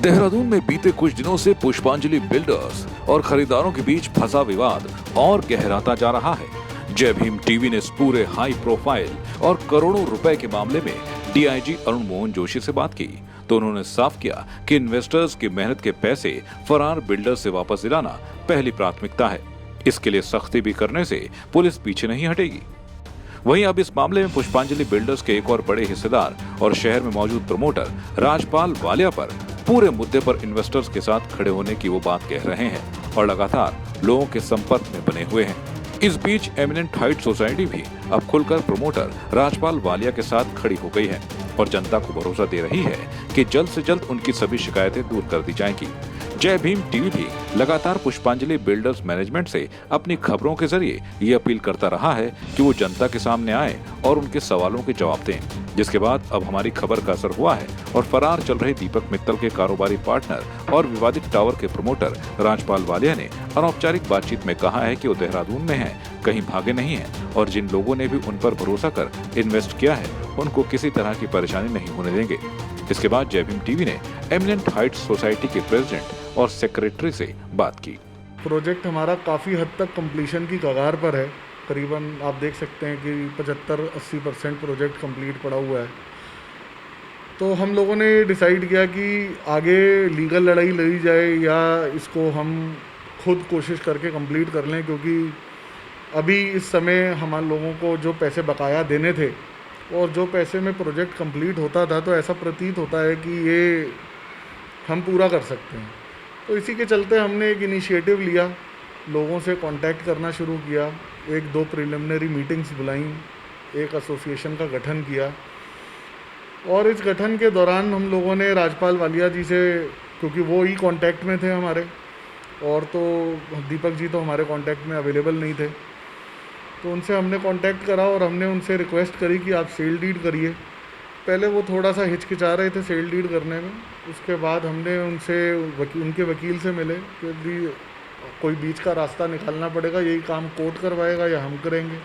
देहरादून में बीते कुछ दिनों से पुष्पांजलि बिल्डर्स और खरीदारों के बीच फंसा विवाद और गहराता जा रहा है। जय भीम टीवी ने इस पूरे हाई प्रोफाइल और करोड़ों रुपए के मामले में डीआईजी अरुण मोहन जोशी से बात की तो उन्होंने साफ किया कि इन्वेस्टर्स की मेहनत के पैसे फरार बिल्डर्स से वापस दिलाना पहली प्राथमिकता है। इसके लिए सख्ती भी करने से पुलिस पीछे नहीं हटेगी। वहीं अब इस मामले में पुष्पांजलि बिल्डर्स के एक और बड़े हिस्सेदार और शहर में मौजूद प्रमोटर राजपाल वालिया पर पूरे मुद्दे पर इन्वेस्टर्स के साथ खड़े होने की वो बात कह रहे हैं और लगातार लोगों के संपर्क में बने हुए हैं। इस बीच एमिनेंट हाइट सोसाइटी भी अब खुलकर प्रमोटर राजपाल वालिया के साथ खड़ी हो गई है और जनता को भरोसा दे रही है कि जल्द से जल्द उनकी सभी शिकायतें दूर कर दी जाएंगी। जय भीम टीवी भी लगातार पुष्पांजलि बिल्डर्स मैनेजमेंट से अपनी खबरों के जरिए ये अपील करता रहा है कि वो जनता के सामने आए और उनके सवालों के जवाब दें, जिसके बाद अब हमारी खबर का असर हुआ है और फरार चल रहे दीपक मित्तल के कारोबारी पार्टनर और विवादित टावर के प्रमोटर राजपाल वालिया ने अनौपचारिक बातचीत में कहा है कि वो देहरादून में है, कहीं भागे नहीं है और जिन लोगों ने भी उन पर भरोसा कर इन्वेस्ट किया है उनको किसी तरह की परेशानी नहीं होने देंगे। इसके बाद जय भीम टीवी ने एमिनेंट हाइट्स सोसाइटी के प्रेसिडेंट और सेक्रेटरी से बात की। प्रोजेक्ट हमारा काफ़ी हद तक कंप्लीशन की कगार पर है। करीबन आप देख सकते हैं कि 75-80% प्रोजेक्ट कंप्लीट पड़ा हुआ है। तो हम लोगों ने डिसाइड किया कि आगे लीगल लड़ाई लड़ी जाए या इसको हम खुद कोशिश करके कंप्लीट कर लें, क्योंकि अभी इस समय हमारे लोगों को जो पैसे बकाया देने थे और जो पैसे में प्रोजेक्ट कंप्लीट होता था तो ऐसा प्रतीत होता है कि ये हम पूरा कर सकते हैं। तो इसी के चलते हमने एक इनिशिएटिव लिया, लोगों से कांटेक्ट करना शुरू किया, 1-2 प्रिलिमिनरी मीटिंग्स बुलाई, एक एसोसिएशन का गठन किया और इस गठन के दौरान हम लोगों ने राजपाल वालिया जी से, क्योंकि वो ही कांटेक्ट में थे हमारे और तो दीपक जी तो हमारे कांटेक्ट में अवेलेबल नहीं थे, तो उनसे हमने कांटेक्ट करा और हमने उनसे रिक्वेस्ट करी कि आप सेल डीड करिए। पहले वो थोड़ा सा हिचकिचा रहे थे सेल डीड करने में। उसके बाद हमने उनसे उनके वकील से मिले कि यदि कोई बीच का रास्ता निकालना पड़ेगा, यही काम कोर्ट करवाएगा या हम करेंगे।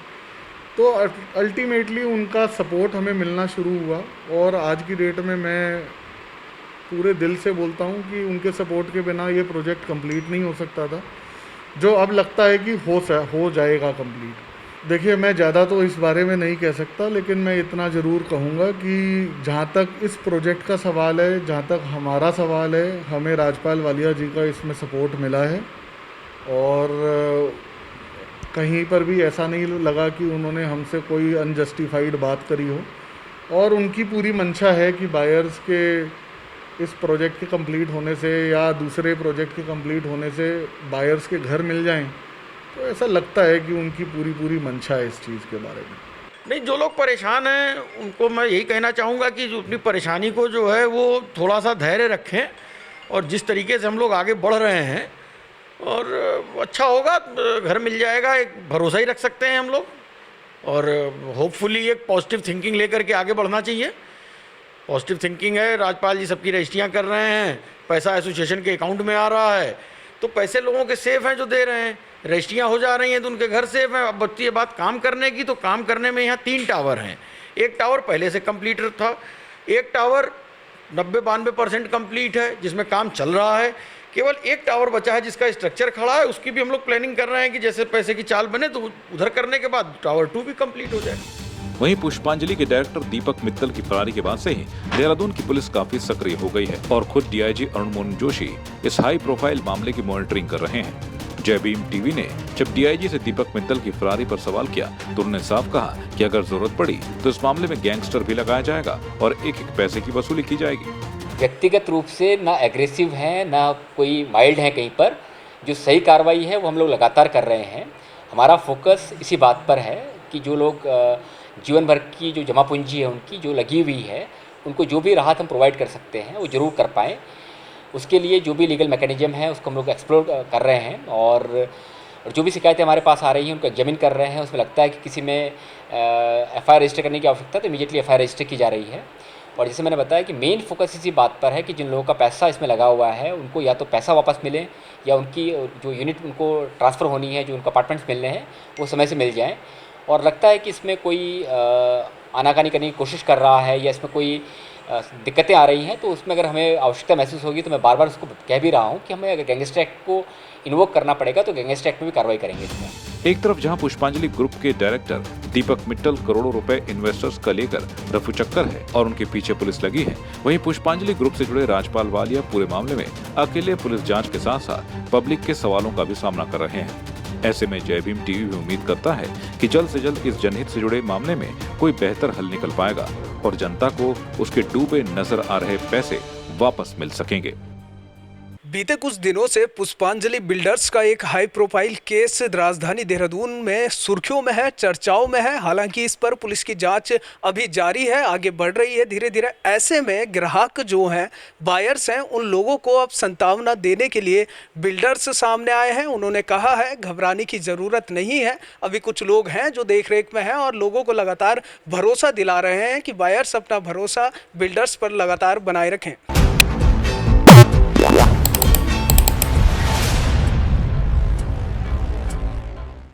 तो अल्टीमेटली उनका सपोर्ट हमें मिलना शुरू हुआ और आज की डेट में मैं पूरे दिल से बोलता हूँ कि उनके सपोर्ट के बिना ये प्रोजेक्ट कंप्लीट नहीं हो सकता था, जो अब लगता है कि हो जाएगा कंप्लीट। देखिए, मैं ज़्यादा तो इस बारे में नहीं कह सकता, लेकिन मैं इतना ज़रूर कहूँगा कि जहाँ तक इस प्रोजेक्ट का सवाल है, जहाँ तक हमारा सवाल है, हमें राजपाल वालिया जी का इसमें सपोर्ट मिला है और कहीं पर भी ऐसा नहीं लगा कि उन्होंने हमसे कोई अनजस्टिफाइड बात करी हो और उनकी पूरी मंशा है कि बायर्स के इस प्रोजेक्ट के कंप्लीट होने से या दूसरे प्रोजेक्ट के कंप्लीट होने से बायर्स के घर मिल जाएं। तो ऐसा लगता है कि उनकी पूरी मंशा है इस चीज़ के बारे में। नहीं, जो लोग परेशान हैं उनको मैं यही कहना चाहूँगा कि जो अपनी परेशानी को जो है वो थोड़ा सा धैर्य रखें और जिस तरीके से हम लोग आगे बढ़ रहे हैं और अच्छा होगा, घर मिल जाएगा, एक भरोसा ही रख सकते हैं हम लोग और होपफुली एक पॉजिटिव थिंकिंग लेकर के आगे बढ़ना चाहिए। पॉजिटिव थिंकिंग है, राजपाल जी सबकी रजिस्ट्रियाँ कर रहे हैं, पैसा एसोसिएशन के अकाउंट में आ रहा है, तो पैसे लोगों के सेफ हैं जो दे रहे हैं, रजिस्ट्रियाँ हो जा रही हैं तो उनके घर सेफ हैं। अब बच्ची ये बात काम करने की, तो काम करने में यहाँ 3 टावर हैं। एक टावर पहले से कंप्लीट था, एक टावर 90-92% कंप्लीट है जिसमें काम चल रहा है, केवल एक टावर बचा है जिसका स्ट्रक्चर खड़ा है। उसकी भी हम लोग प्लानिंग कर रहे हैं कि जैसे पैसे की चाल बने तो उधर करने के बाद टावर 2 भी कंप्लीट हो जाए। वहीं पुष्पांजलि के डायरेक्टर दीपक मित्तल की फरारी के बाद से ही देहरादून की पुलिस काफी सक्रिय हो गई है और खुद डीआईजी अरुण मोहन जोशी इस हाई प्रोफाइल मामले की मॉनिटरिंग कर रहे हैं। जय भीम टीवी ने जब डीआईजी से दीपक मित्तल की फरारी पर सवाल किया तो उन्होंने साफ कहा कि अगर जरूरत पड़ी तो इस मामले में गैंगस्टर भी लगाया जाएगा और एक पैसे की वसूली की जाएगी। व्यक्तिगत रूप से ना एग्रेसिव हैं, ना कोई माइल्ड है कहीं पर। जो सही कार्रवाई है वो हम लोग लगातार कर रहे हैं। हमारा फोकस इसी बात पर है कि जो लोग जीवन भर की जो जमा पूंजी है उनकी जो लगी हुई है, उनको जो भी राहत हम प्रोवाइड कर सकते हैं वो ज़रूर कर पाएँ। उसके लिए जो भी लीगल मैकेनिज्म है उसको हम लोग एक्सप्लोर कर रहे हैं और जो भी शिकायतें हमारे पास आ रही हैं उनको एग्जामिन कर रहे हैं। उसमें लगता है कि किसी में एफआईआर रजिस्टर करने की आवश्यकता है तो इमीडिएटली एफआईआर रजिस्टर की जा रही है। और जैसे मैंने बताया कि मेन फोकस इसी बात पर है कि जिन लोगों का पैसा इसमें लगा हुआ है उनको या तो पैसा वापस मिले या उनकी जो यूनिट उनको ट्रांसफ़र होनी है, जो उनको अपार्टमेंट्स मिलने हैं, वो समय से मिल जाएँ। और लगता है कि इसमें कोई आनाकानी करने की कोशिश कर रहा है या इसमें कोई दिक्कतें आ रही हैं, तो उसमें अगर हमें आवश्यकता महसूस होगी तो मैं बार बार उसको कह भी रहा हूँ कि हमें अगर गैंगस्टर एक्ट को इन्वोक करना पड़ेगा तो गैंगस्टर एक्ट में भी कार्रवाई करेंगे इसमें। एक तरफ जहां पुष्पांजलि ग्रुप के डायरेक्टर दीपक मित्तल करोड़ों रुपए इन्वेस्टर्स का लेकर रफू चक्कर है और उनके पीछे पुलिस लगी है, वहीं पुष्पांजलि ग्रुप से जुड़े राजपाल वालिया पूरे मामले में अकेले पुलिस जांच के साथ साथ पब्लिक के सवालों का भी सामना कर रहे हैं। ऐसे में जय भीम टीवी भी उम्मीद करता है कि जल्द से जल्द इस जनहित से जुड़े मामले में कोई बेहतर हल निकल पाएगा और जनता को उसके डूबे नजर आ रहे पैसे वापस मिल सकेंगे। बीते कुछ दिनों से पुष्पांजलि बिल्डर्स का एक हाई प्रोफाइल केस राजधानी देहरादून में सुर्खियों में है, चर्चाओं में है। हालांकि इस पर पुलिस की जांच अभी जारी है, आगे बढ़ रही है धीरे धीरे। ऐसे में ग्राहक जो हैं, बायर्स हैं, उन लोगों को अब संतावना देने के लिए बिल्डर्स सामने आए हैं। उन्होंने कहा है घबराने की ज़रूरत नहीं है, अभी कुछ लोग हैं जो देख रेख में हैं और लोगों को लगातार भरोसा दिला रहे हैं कि बायर्स अपना भरोसा बिल्डर्स पर लगातार बनाए रखें।